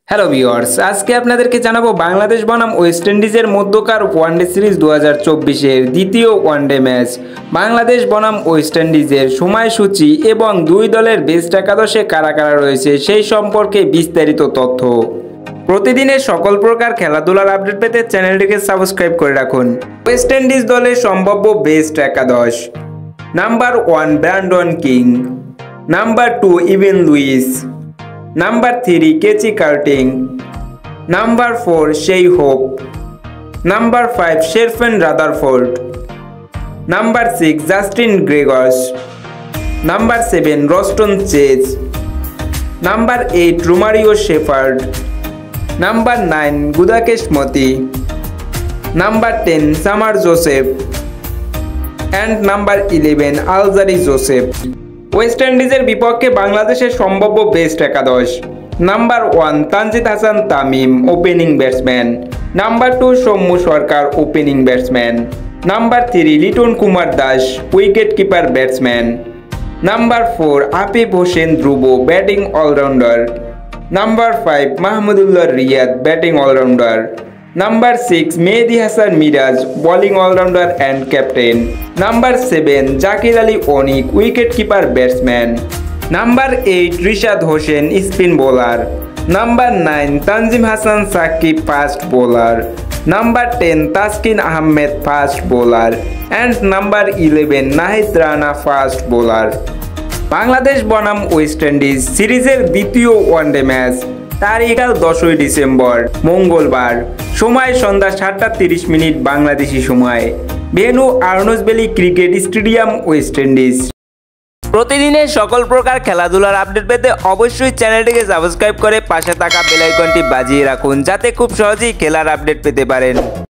Hello viewers, আজকে আপনাদেরকে জানাবো বাংলাদেশ বনাম ওয়েস্ট ইন্ডিজের মধ্যকার ওয়ানডে সিরিজ 2024-এর দ্বিতীয় ওয়ানডে ম্যাচ। বাংলাদেশ বনাম ওয়েস্ট ইন্ডিজের সময়সূচি এবং দুই দলের বেস্ট একাদশে কারা কারা রয়েছে সেই সম্পর্কে বিস্তারিত তথ্য। প্রতিদিনের সকল প্রকার খেলাধুলার আপডেট পেতে চ্যানেলটিকে সাবস্ক্রাইব করে রাখুন। ওয়েস্ট ইন্ডিজ দলের সম্ভাব্য বেস্ট একাদশ: number 1 Brandon King, number 2 Evin Lewis, number 3 Keacy Carty, number 4 Shai Hope, number 5 Sherfane Rutherford, number 6 Justin Greaves, number 7 Roston Chase, number 8 Romario Shepherd, number 9 Gudakesh Motie, number 10 Shamar Joseph and number 11 Alzarri Joseph. West ইন্ডিজের বিপক্ষে বাংলাদেশের সম্ভাব্য best একাদশ: number 1 Tanzid Hasan Tamim, opening batsman, number 2 Soumya Sarkar, opening batsman, number 3 Liton Kumar Das, wicket keeper batsman, number 4 Afif Hossain Dhruba, batting allrounder, number 5 Mahmudullah Riyad, batting allrounder, number 6 Mehidy Hasan Miraz, bowling allrounder and captain, number 7 Jaker Ali Anik, wicket keeper batsman, number 8 Rishad Hossain, spin bowler, number 9 Tanzim Hasan Sakib, fast bowler, number 10 Taskin Ahmed, fast bowler and number 11 Nahid Rana, fast bowler. Bangladesh বনাম West Indies সিরিজের দ্বিতীয় one day match, তারিখ 10ই December মঙ্গলবার, সময় সন্ধ্যা 7:30 বাংলাদেশি সময়, venue earns valley cricket stadium, West Indies. প্রতিদিনের সকল প্রকার খেলাধুলার আপডেট পেতে অবশ্যই চ্যানেলটিকে সাবস্ক্রাইব করে পাশে থাকা বেল আইকনটি বাজিয়ে রাখুন, যাতে খুব সহজেই খেলার আপডেট পেতে পারেন।